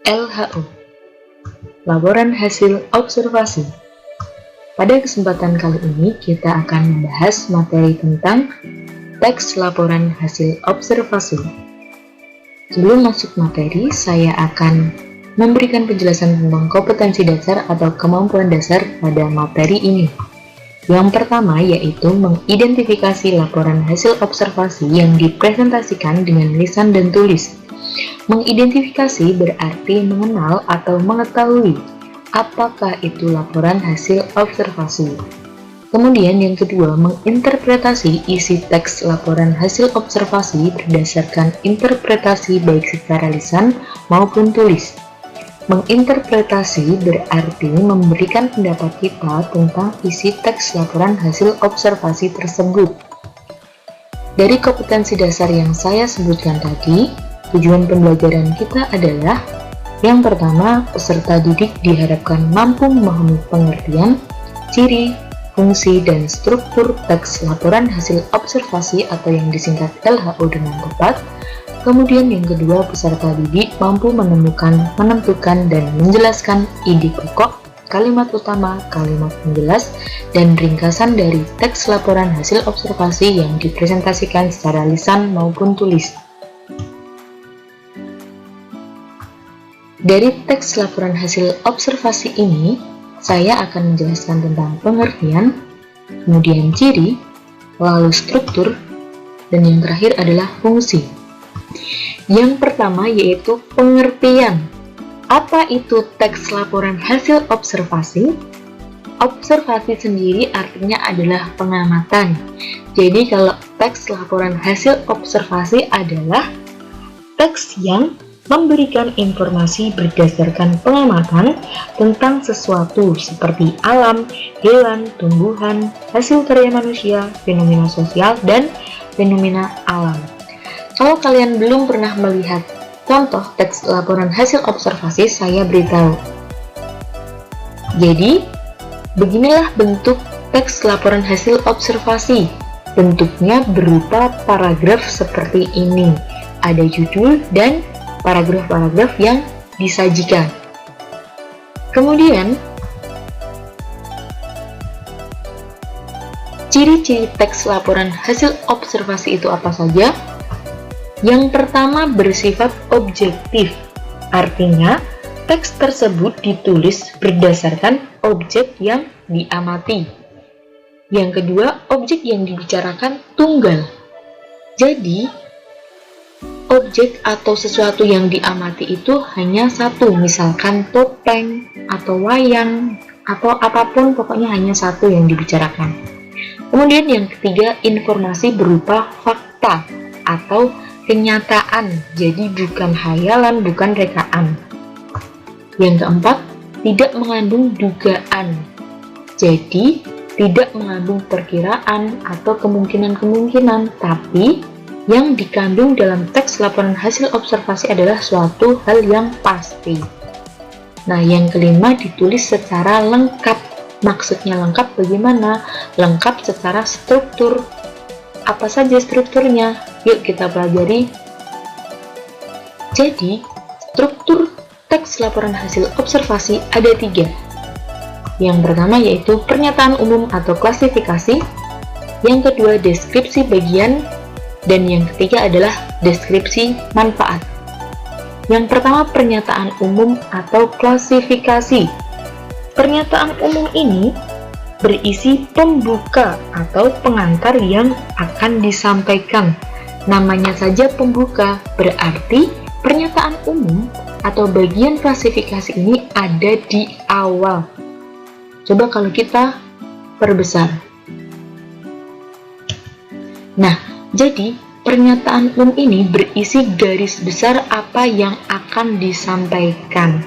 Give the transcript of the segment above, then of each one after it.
LHO, Laporan Hasil Observasi. Pada kesempatan kali ini kita akan membahas materi tentang teks laporan hasil observasi. Sebelum masuk materi, saya akan memberikan penjelasan tentang kompetensi dasar atau kemampuan dasar pada materi ini. Yang pertama yaitu mengidentifikasi laporan hasil observasi yang dipresentasikan dengan lisan dan tulis. Mengidentifikasi berarti mengenal atau mengetahui apakah itu laporan hasil observasi. Kemudian yang kedua, menginterpretasi isi teks laporan hasil observasi berdasarkan interpretasi baik secara lisan maupun tulis. Menginterpretasi berarti memberikan pendapat kita tentang isi teks laporan hasil observasi tersebut. Dari kompetensi dasar yang saya sebutkan tadi, tujuan pembelajaran kita adalah yang pertama, peserta didik diharapkan mampu memahami pengertian, ciri, fungsi, dan struktur teks laporan hasil observasi atau yang disingkat LHO dengan tepat. Kemudian yang kedua, peserta didik mampu menentukan, dan menjelaskan ide pokok, kalimat utama, kalimat penjelas, dan ringkasan dari teks laporan hasil observasi yang dipresentasikan secara lisan maupun tulis. Dari teks laporan hasil observasi ini, saya akan menjelaskan tentang pengertian, kemudian ciri, lalu struktur, dan yang terakhir adalah fungsi. Yang pertama yaitu pengertian. Apa itu teks laporan hasil observasi? Observasi sendiri artinya adalah pengamatan. Jadi kalau teks laporan hasil observasi adalah teks yang memberikan informasi berdasarkan pengamatan tentang sesuatu seperti alam, hewan, tumbuhan, hasil karya manusia, fenomena sosial, dan fenomena alam. Kalau kalian belum pernah melihat contoh teks laporan hasil observasi, saya beritahu. Jadi, beginilah bentuk teks laporan hasil observasi. Bentuknya berupa paragraf seperti ini. Ada judul dan paragraf-paragraf yang disajikan. Kemudian, ciri-ciri teks laporan hasil observasi itu apa saja? Yang pertama bersifat objektif, artinya teks tersebut ditulis berdasarkan objek yang diamati. Yang kedua, objek yang dibicarakan tunggal. Jadi, objek atau sesuatu yang diamati itu hanya satu, misalkan topeng atau wayang atau apapun, pokoknya hanya satu yang dibicarakan. Kemudian yang ketiga, informasi berupa fakta atau kenyataan, jadi bukan hayalan, bukan rekaan. Yang keempat, tidak mengandung dugaan, jadi tidak mengandung perkiraan atau kemungkinan-kemungkinan, tapi yang dikandung dalam teks laporan hasil observasi adalah suatu hal yang pasti. Nah, yang kelima ditulis secara lengkap. Maksudnya lengkap bagaimana? Lengkap secara struktur. Apa saja strukturnya? Yuk kita pelajari. Jadi, struktur teks laporan hasil observasi ada 3. Yang pertama yaitu pernyataan umum atau klasifikasi. Yang kedua deskripsi bagian. Dan yang ketiga adalah deskripsi manfaat. Yang pertama pernyataan umum atau klasifikasi. Pernyataan umum ini berisi pembuka atau pengantar yang akan disampaikan. Namanya saja pembuka, berarti pernyataan umum atau bagian klasifikasi ini ada di awal. Coba kalau kita perbesar. Nah, jadi, pernyataan umum ini berisi garis besar apa yang akan disampaikan.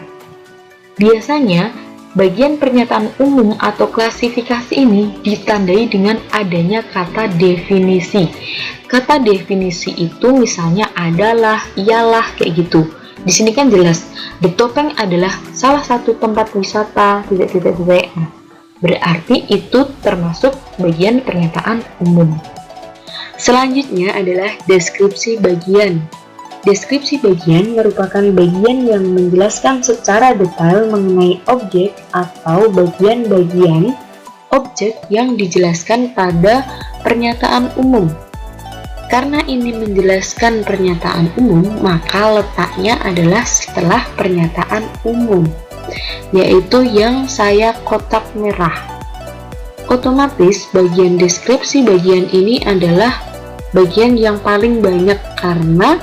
Biasanya, bagian pernyataan umum atau klasifikasi ini ditandai dengan adanya kata definisi. Kata definisi itu misalnya adalah, ialah, kayak gitu. Di sini kan jelas, The Topeng adalah salah satu tempat wisata, titik-titik-titik. Berarti itu termasuk bagian pernyataan umum. Selanjutnya adalah deskripsi bagian. Deskripsi bagian merupakan bagian yang menjelaskan secara detail mengenai objek atau bagian-bagian objek yang dijelaskan pada pernyataan umum. Karena ini menjelaskan pernyataan umum, maka letaknya adalah setelah pernyataan umum, yaitu yang saya kotak merah. Otomatis bagian deskripsi bagian ini adalah bagian yang paling banyak karena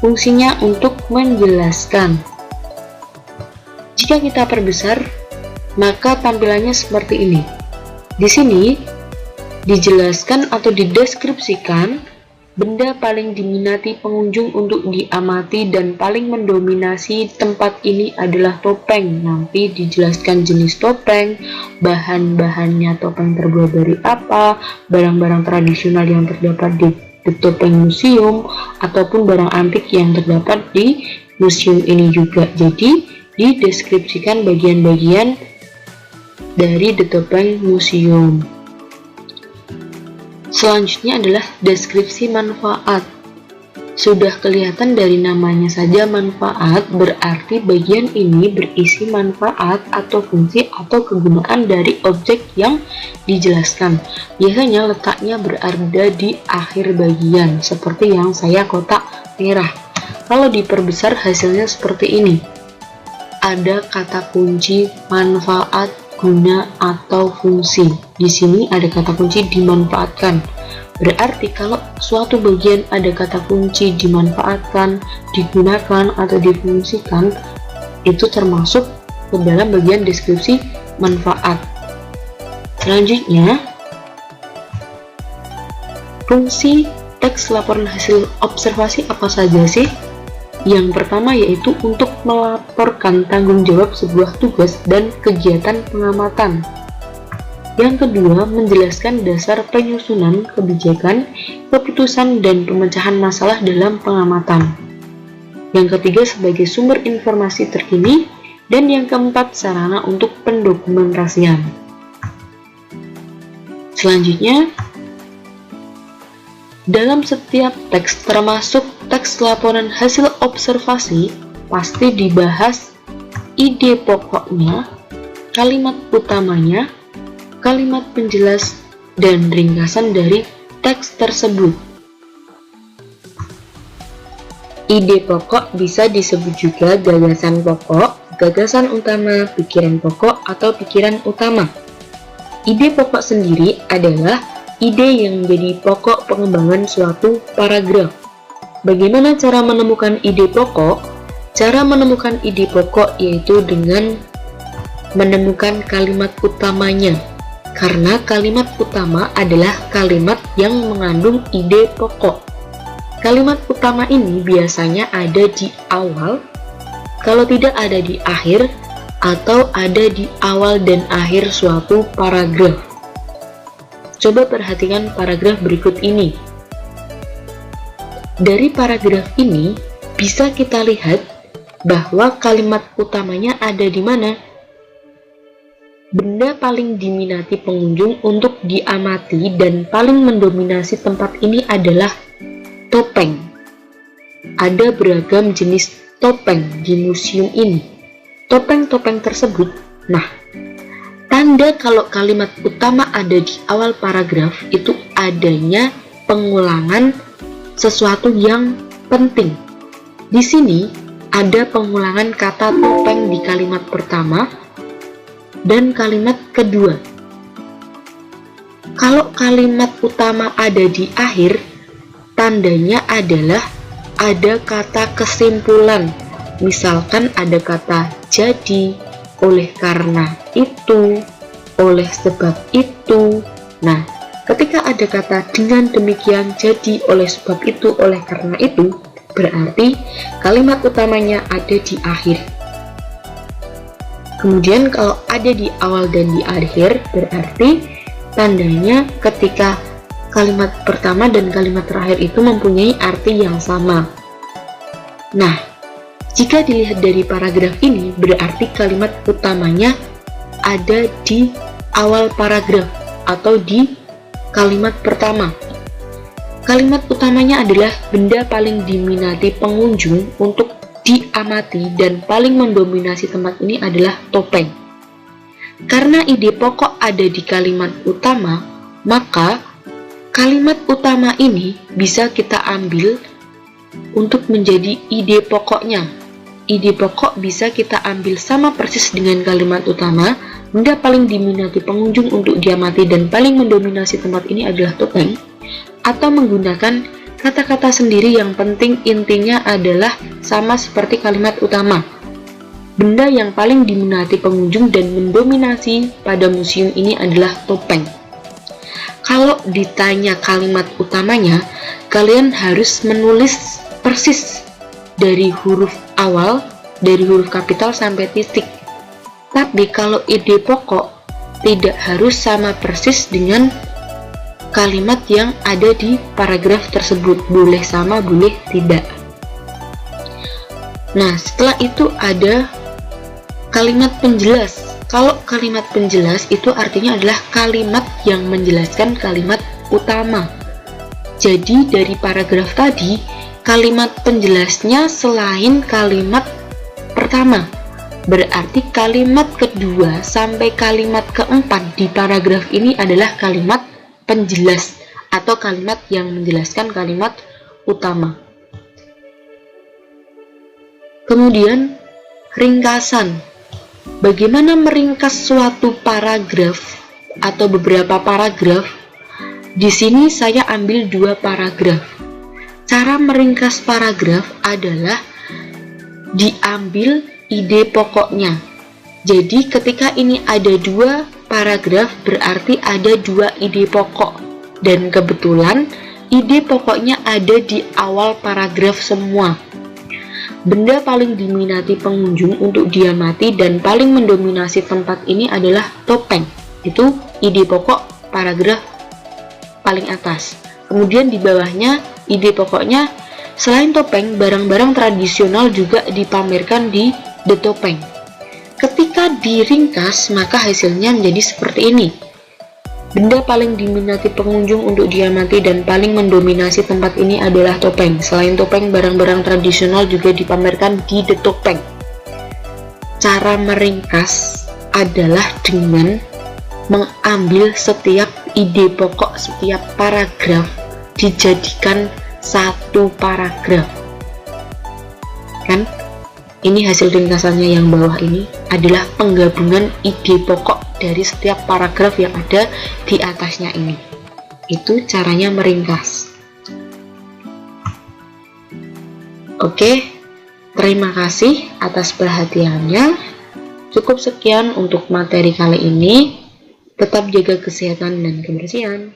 fungsinya untuk menjelaskan. Jika kita perbesar, maka tampilannya seperti ini. Di sini dijelaskan atau dideskripsikan benda paling diminati pengunjung untuk diamati dan paling mendominasi tempat ini adalah topeng. Nanti dijelaskan jenis topeng, bahan-bahannya topeng terbuat dari apa, barang-barang tradisional yang terdapat di topeng museum, ataupun barang antik yang terdapat di museum ini juga. Jadi dideskripsikan bagian-bagian dari The Topeng Museum. Selanjutnya adalah deskripsi manfaat. Sudah kelihatan dari namanya saja manfaat, berarti bagian ini berisi manfaat atau fungsi atau kegunaan dari objek yang dijelaskan. Biasanya letaknya berada di akhir bagian, seperti yang saya kotak merah. Kalau diperbesar hasilnya seperti ini. Ada kata kunci manfaat, guna, atau fungsi. Di sini ada kata kunci dimanfaatkan. Berarti kalau suatu bagian ada kata kunci dimanfaatkan, digunakan, atau difungsikan, itu termasuk ke dalam bagian deskripsi manfaat. Selanjutnya, fungsi teks laporan hasil observasi apa saja sih? Yang pertama yaitu untuk melaporkan tanggung jawab sebuah tugas dan kegiatan pengamatan. Yang kedua, menjelaskan dasar penyusunan kebijakan, keputusan, dan pemecahan masalah dalam pengamatan. Yang ketiga, sebagai sumber informasi terkini. Dan yang keempat, sarana untuk pendokumentasian. Selanjutnya, dalam setiap teks, termasuk teks laporan hasil observasi, pasti dibahas ide pokoknya, kalimat utamanya, kalimat penjelas, dan ringkasan dari teks tersebut. Ide pokok bisa disebut juga gagasan pokok, gagasan utama, pikiran pokok, atau pikiran utama. Ide pokok sendiri adalah ide yang menjadi pokok pengembangan suatu paragraf. Bagaimana cara menemukan ide pokok? Cara menemukan ide pokok yaitu dengan menemukan kalimat utamanya. Karena kalimat utama adalah kalimat yang mengandung ide pokok. Kalimat utama ini biasanya ada di awal, kalau tidak ada di akhir, atau ada di awal dan akhir suatu paragraf. Coba perhatikan paragraf berikut ini. Dari paragraf ini bisa kita lihat bahwa kalimat utamanya ada di mana? Benda paling diminati pengunjung untuk diamati dan paling mendominasi tempat ini adalah topeng. Ada beragam jenis topeng di museum ini. Topeng-topeng tersebut, tanda kalau kalimat utama ada di awal paragraf itu adanya pengulangan sesuatu yang penting. Di sini ada pengulangan kata topeng di kalimat pertama dan kalimat kedua. Kalau kalimat utama ada di akhir, tandanya adalah ada kata kesimpulan. Misalkan ada kata jadi, oleh karena itu, oleh sebab itu. Nah, ketika ada kata dengan demikian, jadi, oleh sebab itu, oleh karena itu, berarti kalimat utamanya ada di akhir. Kemudian kalau ada di awal dan di akhir, berarti tandanya ketika kalimat pertama dan kalimat terakhir itu mempunyai arti yang sama. Nah, jika dilihat dari paragraf ini, berarti kalimat utamanya ada di awal paragraf atau di kalimat pertama. Kalimat utamanya adalah benda paling diminati pengunjung untuk diamati dan paling mendominasi tempat ini adalah topeng. Karena ide pokok ada di kalimat utama, maka kalimat utama ini bisa kita ambil untuk menjadi ide pokoknya. Ide pokok bisa kita ambil sama persis dengan kalimat utama, benda paling diminati pengunjung untuk diamati dan paling mendominasi tempat ini adalah topeng, atau menggunakan kata-kata sendiri yang penting intinya adalah sama seperti kalimat utama. Benda yang paling diminati pengunjung dan mendominasi pada museum ini adalah topeng. Kalau ditanya kalimat utamanya, kalian harus menulis persis dari huruf awal, dari huruf kapital sampai titik. Tapi kalau ide pokok tidak harus sama persis dengan kalimat yang ada di paragraf tersebut, boleh sama, boleh tidak. Nah, setelah itu ada kalimat penjelas. Kalau kalimat penjelas itu artinya adalah kalimat yang menjelaskan kalimat utama. Jadi dari paragraf tadi, kalimat penjelasnya selain kalimat pertama. Berarti kalimat kedua sampai kalimat keempat di paragraf ini adalah kalimat penjelas atau kalimat yang menjelaskan kalimat utama. Kemudian ringkasan. Bagaimana meringkas suatu paragraf atau beberapa paragraf? Di sini saya ambil 2 paragraf. Cara meringkas paragraf adalah diambil ide pokoknya. Jadi ketika ini ada 2 paragraf berarti ada 2 ide pokok, dan kebetulan ide pokoknya ada di awal paragraf semua. Benda paling diminati pengunjung untuk diamati dan paling mendominasi tempat ini adalah topeng. Itu ide pokok paragraf paling atas. Kemudian di bawahnya ide pokoknya, selain topeng, barang-barang tradisional juga dipamerkan di The Topeng. Ketika diringkas, maka hasilnya menjadi seperti ini. Benda paling diminati pengunjung untuk diamati dan paling mendominasi tempat ini adalah topeng. Selain topeng, barang-barang tradisional juga dipamerkan di The Topeng. Cara meringkas adalah dengan mengambil setiap ide pokok, setiap paragraf dijadikan satu paragraf. Kan? Ini hasil ringkasannya yang bawah ini adalah penggabungan ide pokok dari setiap paragraf yang ada di atasnya ini. Itu caranya meringkas. Oke, terima kasih atas perhatiannya. Cukup sekian untuk materi kali ini. Tetap jaga kesehatan dan kebersihan.